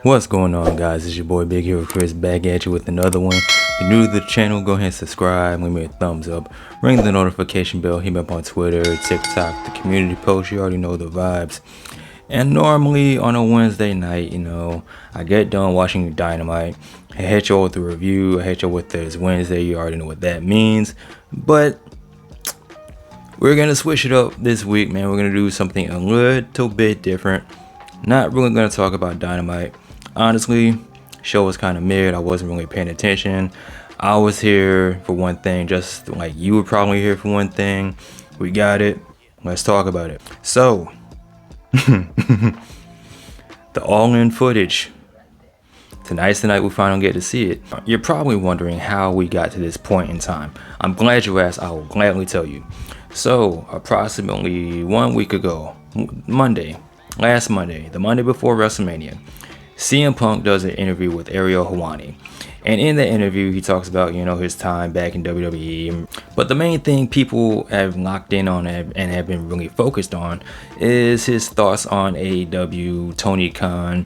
What's going on, guys? It's your boy Big Hero Chris back at you with another one. If you're new to the channel, go ahead and subscribe, leave me a thumbs up, ring the notification bell, hit me up on Twitter, TikTok, the community post. You already know the vibes. And normally on a Wednesday night, I get done watching Dynamite. I hit you with the review. I hit you with this Wednesday. You already know what that means. But we're gonna switch it up this week, man. We're gonna do something a little bit different. Not really gonna talk about Dynamite. Honestly, show was kind of mid. I wasn't really paying attention. I was here for one thing, just like you were probably here for one thing. We got it. Let's talk about it. So, the All In footage. Tonight's the night we finally get to see it. You're probably wondering how we got to this point in time. I'm glad you asked. I will gladly tell you. So, approximately 1 week ago, last Monday, the Monday before WrestleMania, CM Punk does an interview with Ariel Helwani. And in the interview, he talks about, his time back in WWE. But the main thing people have locked in on and have been really focused on is his thoughts on AEW, Tony Khan,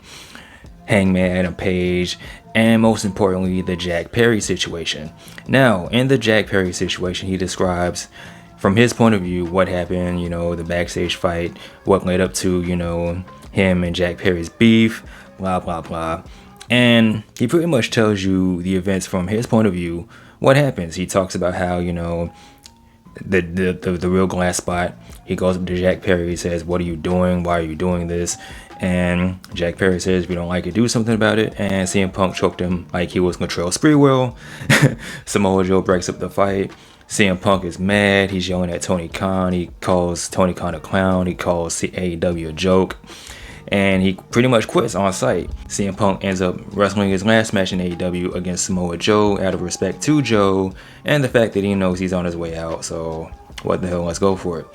Hangman Adam Page, and most importantly, the Jack Perry situation. Now, in the Jack Perry situation, he describes from his point of view what happened, the backstage fight, what led up to, him and Jack Perry's beef, blah, blah, blah. And he pretty much tells you the events from his point of view, what happens. He talks about how, the real glass spot. He goes up to Jack Perry, he says, "What are you doing? Why are you doing this?" And Jack Perry says, "If you don't like it, do something about it." And CM Punk choked him like he was Latrell Sprewell. Samoa Joe breaks up the fight. CM Punk is mad. He's yelling at Tony Khan. He calls Tony Khan a clown. He calls AEW a joke. And he pretty much quits on site. CM Punk ends up wrestling his last match in AEW against Samoa Joe out of respect to Joe and the fact that he knows he's on his way out. So what the hell, let's go for it.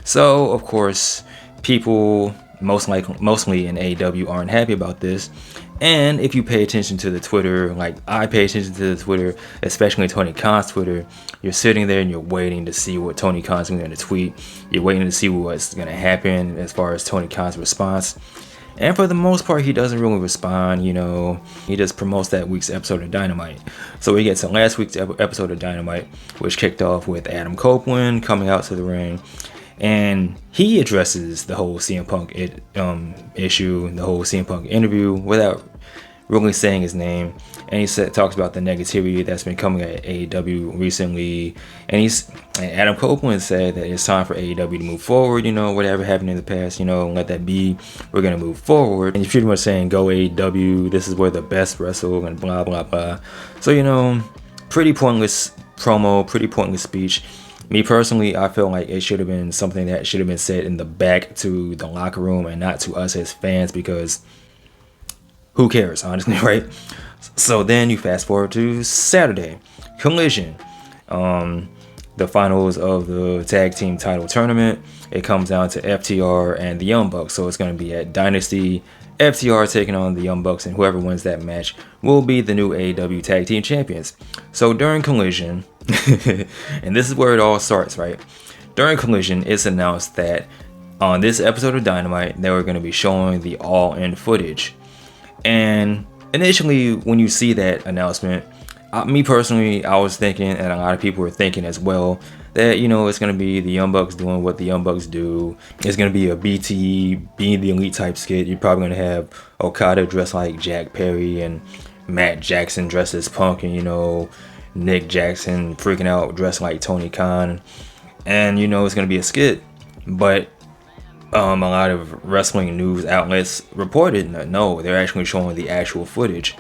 So of course, people mostly in AEW aren't happy about this. And if you pay attention to the Twitter, like I pay attention to the Twitter, especially Tony Khan's Twitter, you're sitting there and you're waiting to see what Tony Khan's going to tweet. You're waiting to see what's going to happen as far as Tony Khan's response. And for the most part, he doesn't really respond, He just promotes that week's episode of Dynamite. So we get to last week's episode of Dynamite, which kicked off with Adam Copeland coming out to the ring. And he addresses the whole CM Punk issue, the whole CM Punk interview without really saying his name. And he talks about the negativity that's been coming at AEW recently. And Adam Copeland said that it's time for AEW to move forward. Whatever happened in the past, let that be. We're gonna move forward. And he's pretty much saying, "Go AEW. This is where the best wrestle," and blah blah blah. So pretty pointless promo, pretty pointless speech. Me personally, I feel like it should have been something that should have been said in the back to the locker room and not to us as fans, because who cares, honestly, right? So then you fast forward to Saturday, Collision, the finals of the tag team title tournament. It comes down to FTR and the Young Bucks. So it's going to be at Dynasty. FTR taking on the Young Bucks, and whoever wins that match will be the new AEW Tag Team Champions. So during Collision, and this is where it all starts, right? During Collision, it's announced that on this episode of Dynamite, they were going to be showing the All In footage. And initially, when you see that announcement, me personally, I was thinking, and a lot of people were thinking as well, that, it's going to be the Young Bucks doing what the Young Bucks do. It's going to be a BTE, being the elite type skit. You're probably going to have Okada dressed like Jack Perry and Matt Jackson dressed as Punk, and, Nick Jackson freaking out dressed like Tony Khan. And, it's going to be a skit. But a lot of wrestling news outlets reported, no, they're actually showing the actual footage.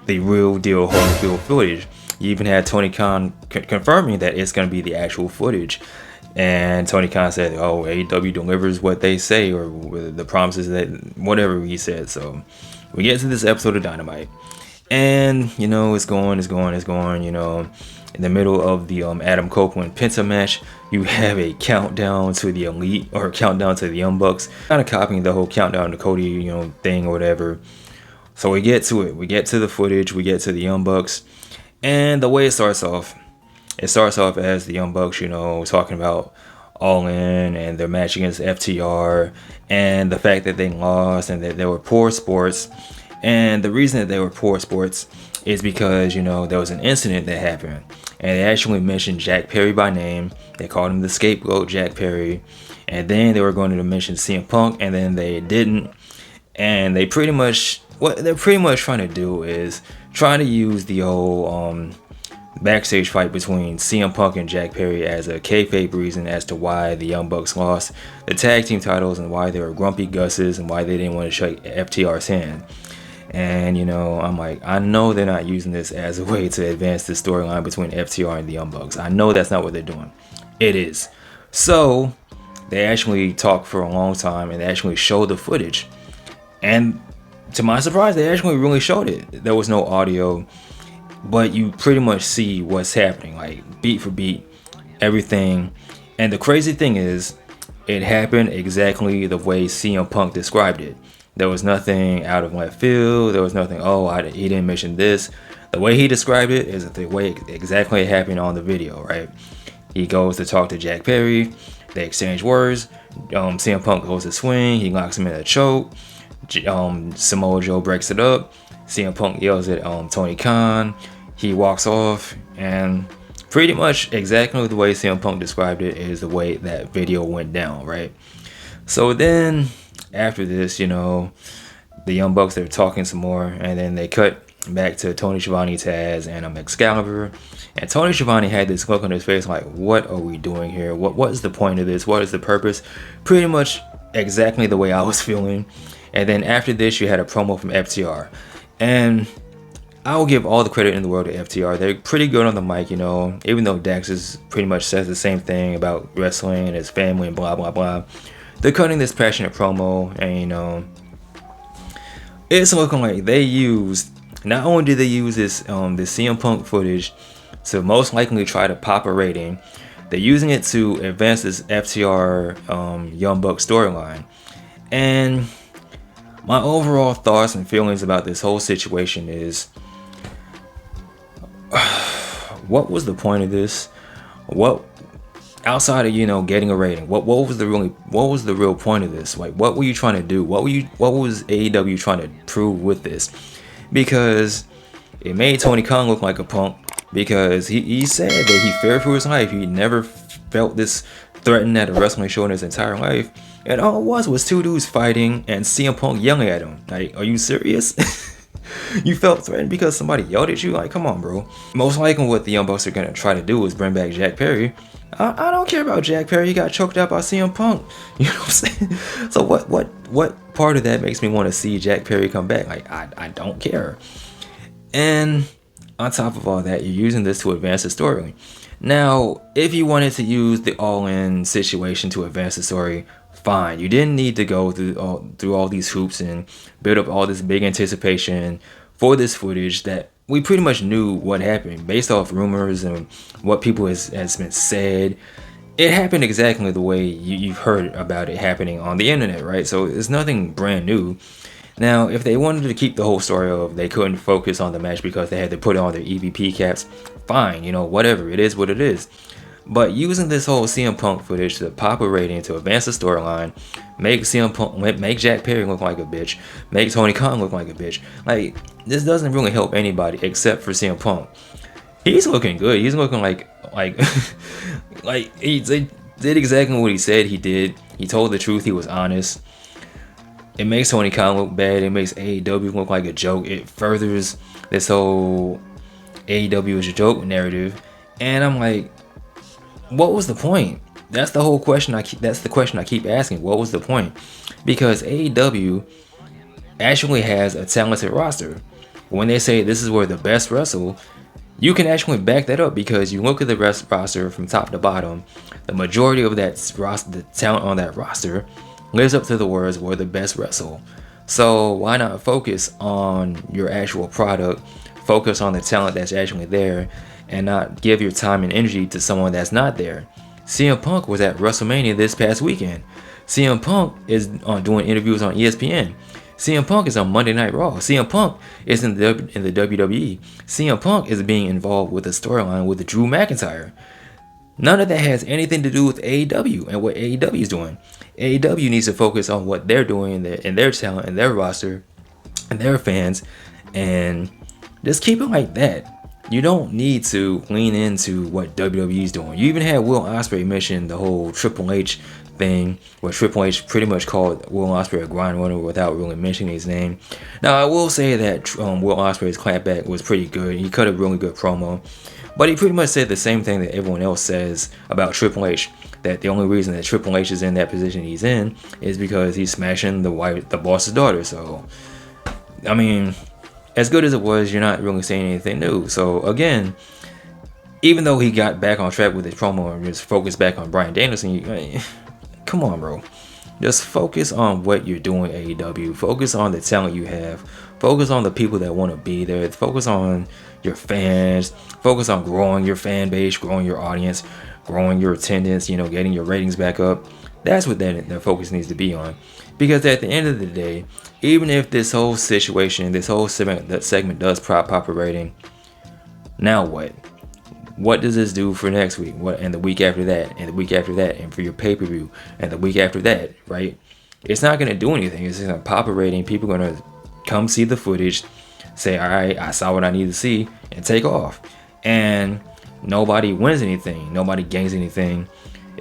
The real deal Holyfield footage. You even had Tony Khan confirming that it's going to be the actual footage. And Tony Khan said, "Oh, AEW delivers what they say," or the promises that, whatever he said. So we get to this episode of Dynamite. And, it's going. In the middle of the Adam Copeland Penta match, you have a countdown to the Elite, or countdown to the Young Bucks. Kind of copying the whole countdown to Cody, thing or whatever. So we get to it. We get to the footage. We get to the Young Bucks. And the way it starts off as the Young Bucks, talking about All In and their match against FTR and the fact that they lost and that they were poor sports. And the reason that they were poor sports is because, there was an incident that happened. And they actually mentioned Jack Perry by name. They called him the scapegoat, Jack Perry. And then they were going to mention CM Punk, and then they didn't. And what they're pretty much trying to do is trying to use the old backstage fight between CM Punk and Jack Perry as a kayfabe reason as to why the Young Bucks lost the tag team titles and why they were grumpy Gus's and why they didn't want to shake FTR's hand. And, I'm like, I know they're not using this as a way to advance the storyline between FTR and the Young Bucks. I know that's not what they're doing. It is. So, they actually talked for a long time and they actually showed the footage. And to my surprise, they actually really showed it. There was no audio, but you pretty much see what's happening, like beat for beat, everything. And the crazy thing is, it happened exactly the way CM Punk described it. There was nothing out of left field. There was nothing, he didn't mention this. The way he described it is the way exactly it happened on the video, right? He goes to talk to Jack Perry. They exchange words. CM Punk goes to swing. He locks him in a choke. Samoa Joe breaks it up. CM Punk yells at Tony Khan. He walks off. And pretty much exactly the way CM Punk described it is the way that video went down, right? So then after this, the Young Bucks, they're talking some more, and then they cut back to Tony Schiavone, Taz, and Excalibur. And Tony Schiavone had this look on his face like, what are we doing here? What is the point of this? What is the purpose? Pretty much exactly the way I was feeling. And then after this, you had a promo from FTR. And I will give all the credit in the world to FTR. They're pretty good on the mic, even though Dax is pretty much says the same thing about wrestling and his family and blah, blah, blah. They're cutting this passionate promo, and it's looking like they used, not only did they use this CM Punk footage to most likely try to pop a rating, they're using it to advance this FTR Young Bucks storyline. And my overall thoughts and feelings about this whole situation is, what was the point of this? What, outside of getting a rating, what was the real point of this? Like, what were you trying to do? What was AEW trying to prove with this? Because it made Tony Khan look like a punk, because he said that he feared for his life. He never felt this threatened at a wrestling show in his entire life, and all it was two dudes fighting and CM Punk yelling at him. Like, are you serious? You felt threatened because somebody yelled at you? Like, come on, bro. Most likely what the Young Bucks are going to try to do is bring back Jack Perry. I don't care about Jack Perry. He got choked out by CM Punk. You know what I'm saying? So what part of that makes me want to see Jack Perry come back? Like, I don't care. And on top of all that, you're using this to advance the story. Now, if you wanted to use the All In situation to advance the story, fine. You didn't need to go through all these hoops and build up all this big anticipation for this footage that we pretty much knew what happened based off rumors and what people has been said. It happened exactly the way you've heard about it happening on the internet, right? So it's nothing brand new. Now, if they wanted to keep the whole story of they couldn't focus on the match because they had to put on their EVP caps, fine, whatever. It is what it is. But using this whole CM Punk footage to pop a rating, to advance the storyline, make Jack Perry look like a bitch, make Tony Khan look like a bitch. Like, this doesn't really help anybody except for CM Punk. He's looking good. He's looking like he did exactly what he said he did. He told the truth. He was honest. It makes Tony Khan look bad. It makes AEW look like a joke. It furthers this whole AEW is a joke narrative. And I'm like, what was the point? That's the whole question. That's the question I keep asking. What was the point? Because AEW actually has a talented roster. When they say this is where the best wrestle, you can actually back that up, because you look at the roster from top to bottom. The majority of that roster, the talent on that roster, lives up to the words "where the best wrestle." So why not focus on your actual product? Focus on the talent that's actually there, and not give your time and energy to someone that's not there. CM Punk was at WrestleMania this past weekend. CM Punk is doing interviews on ESPN. CM Punk is on Monday Night Raw. CM Punk is in the WWE. CM Punk is being involved with a storyline with Drew McIntyre. None of that has anything to do with AEW and what AEW is doing. AEW needs to focus on what they're doing and their talent and their roster, and their fans, and just keep it like that. You don't need to lean into what WWE's doing. You even had Will Ospreay mention the whole Triple H thing, where Triple H pretty much called Will Ospreay a grind runner without really mentioning his name. Now, I will say that Will Ospreay's clapback was pretty good. He cut a really good promo, but he pretty much said the same thing that everyone else says about Triple H. That the only reason that Triple H is in that position he's in is because he's smashing the boss's daughter. So, I mean, as good as it was, you're not really saying anything new. So again, even though he got back on track with his promo and just focused back on Bryan Danielson, come on, bro. Just focus on what you're doing, AEW. Focus on the talent you have. Focus on the people that want to be there. Focus on your fans. Focus on growing your fan base, growing your audience, growing your attendance, getting your ratings back up. That's what that focus needs to be on. Because at the end of the day, even if this whole situation, this whole segment does prop up a rating, now what? What does this do for next week? What, and the week after that, and the week after that, and for your pay-per-view, and the week after that, right? It's not going to do anything. It's just going to pop a rating. People are going to come see the footage, say, all right, I saw what I need to see, and take off. And nobody wins anything. Nobody gains anything.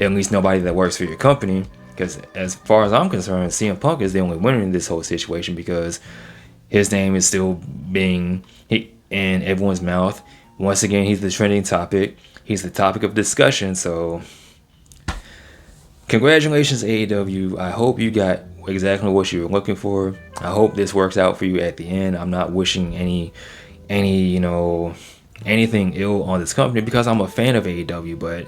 At least nobody that works for your company. Because as far as I'm concerned, CM Punk is the only winner in this whole situation, because his name is still being in everyone's mouth. Once again, he's the trending topic. He's the topic of discussion. So congratulations, AEW. I hope you got exactly what you were looking for. I hope this works out for you at the end. I'm not wishing anything ill on this company, because I'm a fan of AEW, but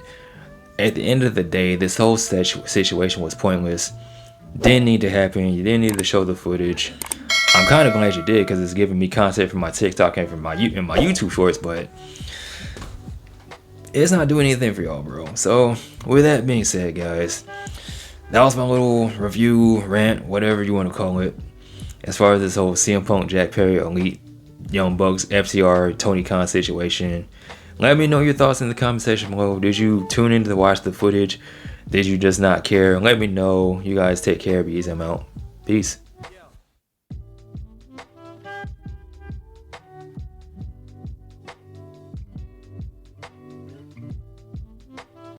at the end of the day, this whole situation was pointless. Didn't need to happen. You didn't need to show the footage. I'm kind of glad you did, because it's giving me content from my TikTok and from my YouTube shorts, but it's not doing anything for y'all, bro. So with that being said, guys, that was my little review, rant, whatever you want to call it, as far as this whole CM Punk, Jack Perry, Elite, Young Bucks, FTR, Tony Khan situation. Let me know your thoughts in the comment section below. Did you tune in to watch the footage? Did you just not care? Let me know. You guys take care. Be easy. I'm out. Peace.